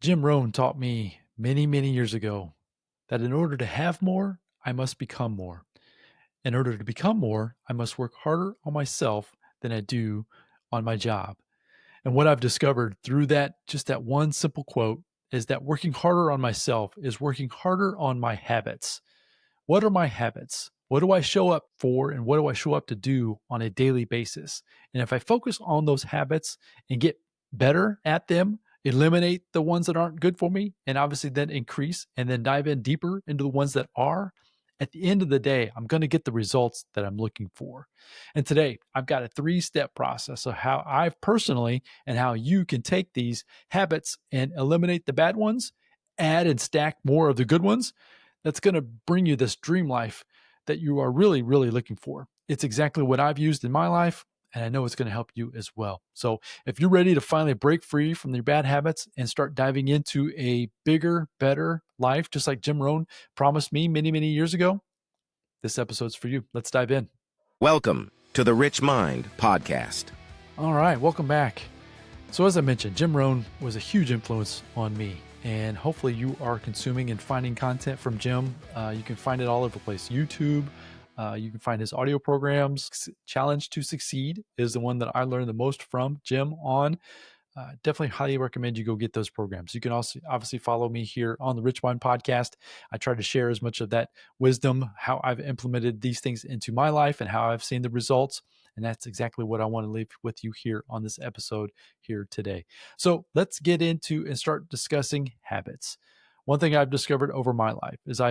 Jim Rohn taught me many, many years ago that in order to have more, I must become more. In order to become more, I must work harder on myself than I do on my job. And what I've discovered through that one simple quote, is that working harder on myself is working harder on my habits. What are my habits? What do I show up for and what do I show up to do on a daily basis? And if I focus on those habits and get better at them, eliminate the ones that aren't good for me, and obviously then increase and then dive in deeper into the ones that are, at the end of the day, I'm going to get the results that I'm looking for. And today, I've got a 3-step process of how I've personally and how you can take these habits and eliminate the bad ones, add and stack more of the good ones that's going to bring you this dream life that you are really, really looking for. It's exactly what I've used in my life, and I know it's going to help you as well. So, if you're ready to finally break free from your bad habits and start diving into a bigger, better life, just like Jim Rohn promised me many, many years ago, this episode's for you. Let's dive in. Welcome to the Rich Mind Podcast. All right, welcome back. So, as I mentioned, Jim Rohn was a huge influence on me. And hopefully you are consuming and finding content from Jim. You can find it all over the place. YouTube, you can find his audio programs. Challenge to Succeed is the one that I learned the most from Jim on. Definitely highly recommend you go get those programs. You can also obviously follow me here on the Rich Mind Podcast. I try to share as much of that wisdom, how I've implemented these things into my life and how I've seen the results. And that's exactly what I want to leave with you here on this episode here today. So let's get into and start discussing habits. One thing I've discovered over my life is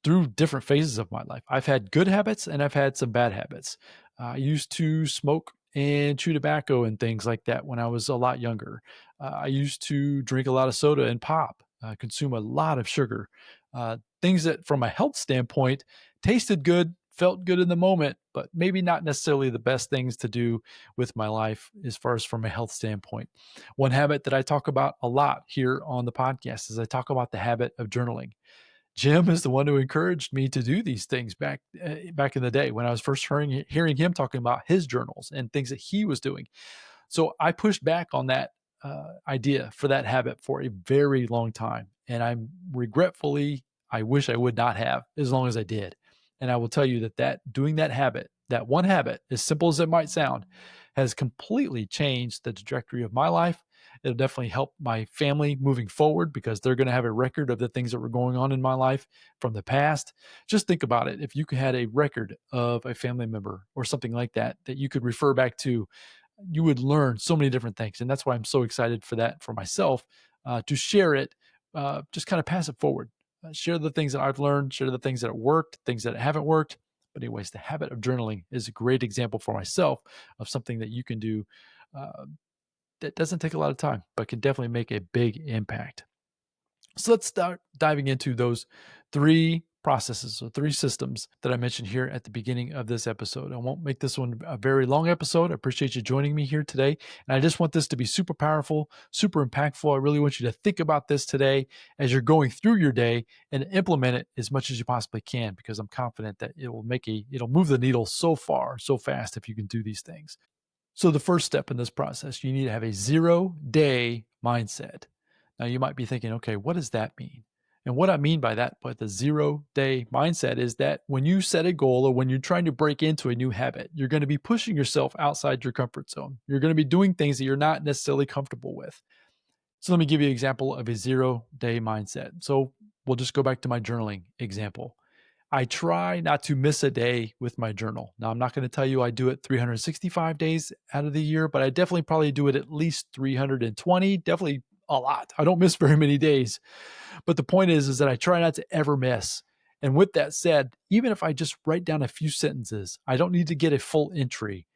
through different phases of my life, I've had good habits and I've had some bad habits. I used to smoke and chew tobacco and things like that when I was a lot younger. I used to drink a lot of soda and pop, consume a lot of sugar, things that from a health standpoint tasted good, felt good in the moment, but maybe not necessarily the best things to do with my life as far as from a health standpoint. One habit that I talk about a lot here on the podcast is I talk about the habit of journaling. Jim is the one who encouraged me to do these things back in the day when I was first hearing him talking about his journals and things that he was doing. So I pushed back on that idea for that habit for a very long time, and I wish I would not have as long as I did. And I will tell you that doing that habit, that one habit, as simple as it might sound, has completely changed the trajectory of my life. It'll definitely help my family moving forward because they're going to have a record of the things that were going on in my life from the past. Just think about it. If you had a record of a family member or something like that you could refer back to, you would learn so many different things. And that's why I'm so excited for that for myself, to share it, just kind of pass it forward. Share the things that I've learned, share the things that have worked, things that haven't worked. But anyways, the habit of journaling is a great example for myself of something that you can do, uh, that doesn't take a lot of time, but can definitely make a big impact. So let's start diving into those 3 processes or 3 systems that I mentioned here at the beginning of this episode. I won't make this one a very long episode. I appreciate you joining me here today. And I just want this to be super powerful, super impactful. I really want you to think about this today as you're going through your day and implement it as much as you possibly can, because I'm confident that it'll move the needle so far, so fast if you can do these things. So the first step in this process, you need to have a 0-day mindset. Now you might be thinking, okay, what does that mean? And what I mean by that, the 0-day mindset, is that when you set a goal or when you're trying to break into a new habit, you're going to be pushing yourself outside your comfort zone. You're going to be doing things that you're not necessarily comfortable with. So let me give you an example of a 0-day mindset. So we'll just go back to my journaling example. I try not to miss a day with my journal. Now, I'm not going to tell you I do it 365 days out of the year, but I definitely probably do it at least 320, definitely a lot. I don't miss very many days. But the point is that I try not to ever miss. And with that said, even if I just write down a few sentences, I don't need to get a full entry.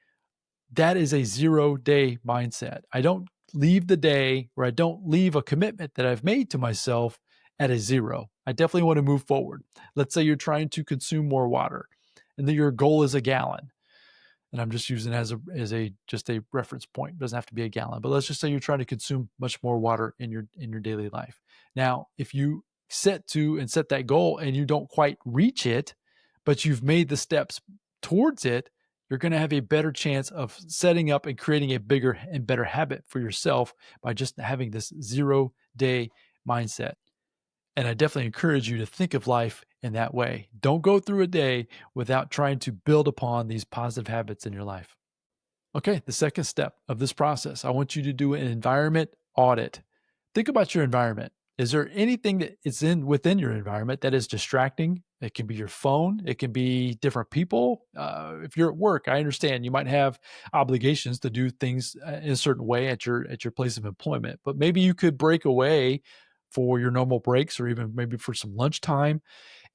That is a 0-day mindset. I don't leave the day, or I don't leave a commitment that I've made to myself at a 0. I definitely want to move forward. Let's say you're trying to consume more water and that your goal is a gallon. And I'm just using it as a just a reference point. It doesn't have to be a gallon, but let's just say you're trying to consume much more water in your daily life. Now, if you set that goal and you don't quite reach it, but you've made the steps towards it, you're going to have a better chance of setting up and creating a bigger and better habit for yourself by just having this 0-day mindset. And I definitely encourage you to think of life in that way. Don't go through a day without trying to build upon these positive habits in your life. Okay, the second step of this process, I want you to do an environment audit. Think about your environment. Is there anything that is in within your environment that is distracting? It can be your phone. It can be different people. If you're at work, I understand you might have obligations to do things in a certain way at your place of employment. But maybe you could break away for your normal breaks, or even maybe for some lunchtime,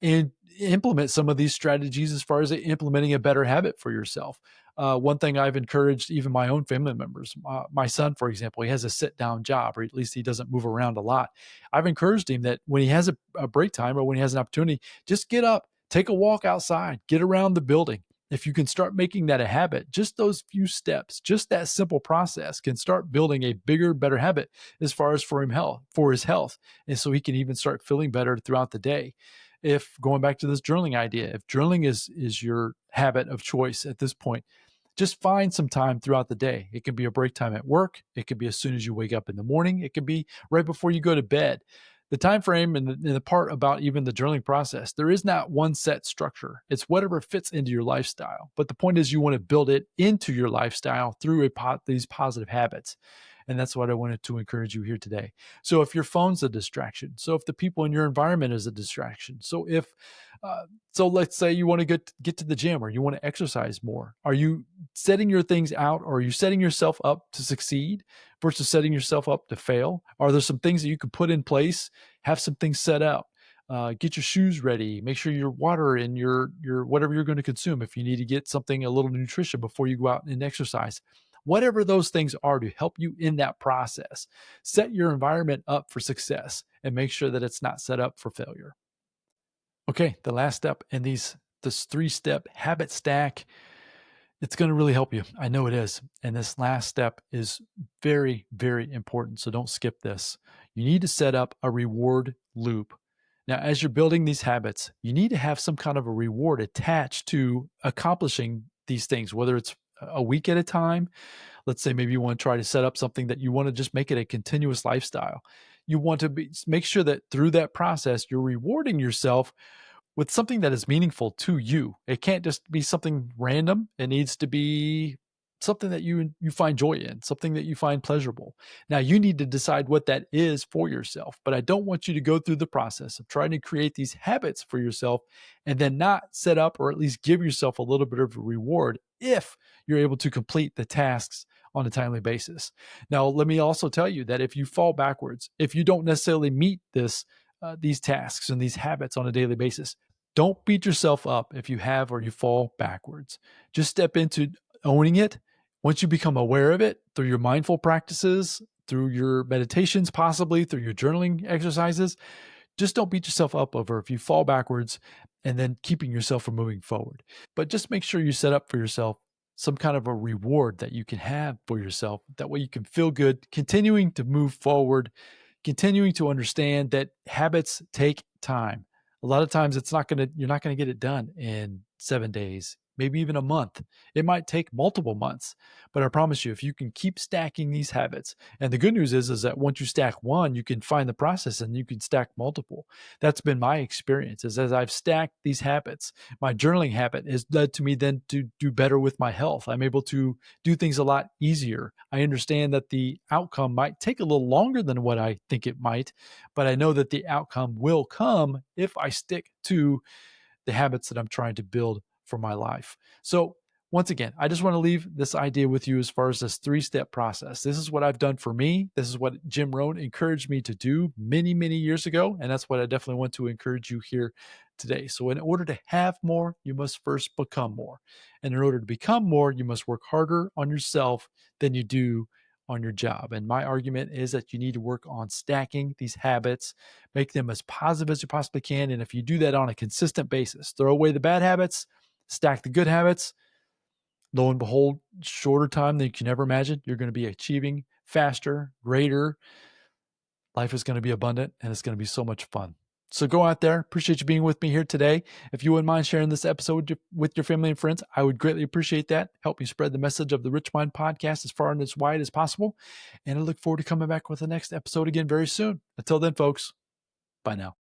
and implement some of these strategies as far as implementing a better habit for yourself. One thing I've encouraged even my own family members, my son, for example, he has a sit down job, or at least he doesn't move around a lot. I've encouraged him that when he has a break time or when he has an opportunity, just get up, take a walk outside, get around the building. If you can start making that a habit, just those few steps, just that simple process can start building a bigger, better habit as far as for his health. And so he can even start feeling better throughout the day. If going back to this journaling idea, if journaling is your habit of choice at this point, just find some time throughout the day. It can be a break time at work. It could be as soon as you wake up in the morning. It could be right before you go to bed. The time frame and the part about even the journaling process, there is not one set structure. It's whatever fits into your lifestyle. But the point is, you want to build it into your lifestyle through these positive habits. And that's what I wanted to encourage you here today. So if your phone's a distraction, so if the people in your environment is a distraction, so let's say you want to get to the gym, or you want to exercise more. Are you setting your things out, or are you setting yourself up to succeed versus setting yourself up to fail? Are there some things that you could put in place? Have some things set out. Get your shoes ready. Make sure your water and your whatever you're going to consume. If you need to get something, a little nutrition before you go out and exercise, whatever those things are to help you in that process, set your environment up for success and make sure that it's not set up for failure. Okay, the last step in this 3-step habit stack, it's going to really help you. I know it is. And this last step is very, very important. So don't skip this. You need to set up a reward loop. Now, as you're building these habits, you need to have some kind of a reward attached to accomplishing these things, whether it's a week at a time. Let's say maybe you want to try to set up something that you want to just make it a continuous lifestyle. You want to make sure that through that process, you're rewarding yourself with something that is meaningful to you. It can't just be something random. It needs to be something that you find joy in, something that you find pleasurable. Now, you need to decide what that is for yourself, but I don't want you to go through the process of trying to create these habits for yourself and then not set up, or at least give yourself a little bit of a reward if you're able to complete the tasks on a timely basis. Now, let me also tell you that if you fall backwards, if you don't necessarily meet these tasks and these habits on a daily basis, don't beat yourself up if you have or you fall backwards. Just step into owning it. Once you become aware of it through your mindful practices, through your meditations, possibly through your journaling exercises, just don't beat yourself up over if you fall backwards and then keeping yourself from moving forward. But just make sure you set up for yourself some kind of a reward that you can have for yourself. That way you can feel good, continuing to move forward, continuing to understand that habits take time. A lot of times you're not going to get it done in 7 days, maybe even a month. It might take multiple months, but I promise you, if you can keep stacking these habits, and the good news is that once you stack one, you can find the process and you can stack multiple. That's been my experience, is as I've stacked these habits, my journaling habit has led to me then to do better with my health. I'm able to do things a lot easier. I understand that the outcome might take a little longer than what I think it might, but I know that the outcome will come if I stick to the habits that I'm trying to build for my life. So, once again, I just want to leave this idea with you as far as this 3-step process. This is what I've done for me. This is what Jim Rohn encouraged me to do many, many years ago. And that's what I definitely want to encourage you here today. So, in order to have more, you must first become more. And in order to become more, you must work harder on yourself than you do on your job. And my argument is that you need to work on stacking these habits, make them as positive as you possibly can. And if you do that on a consistent basis, throw away the bad habits, stack the good habits, lo and behold, shorter time than you can ever imagine, you're going to be achieving faster, greater. Life is going to be abundant, and it's going to be so much fun. So go out there. Appreciate you being with me here today. If you wouldn't mind sharing this episode with your family and friends, I would greatly appreciate that. Help me spread the message of the Rich Mind Podcast as far and as wide as possible. And I look forward to coming back with the next episode again very soon. Until then, folks, bye now.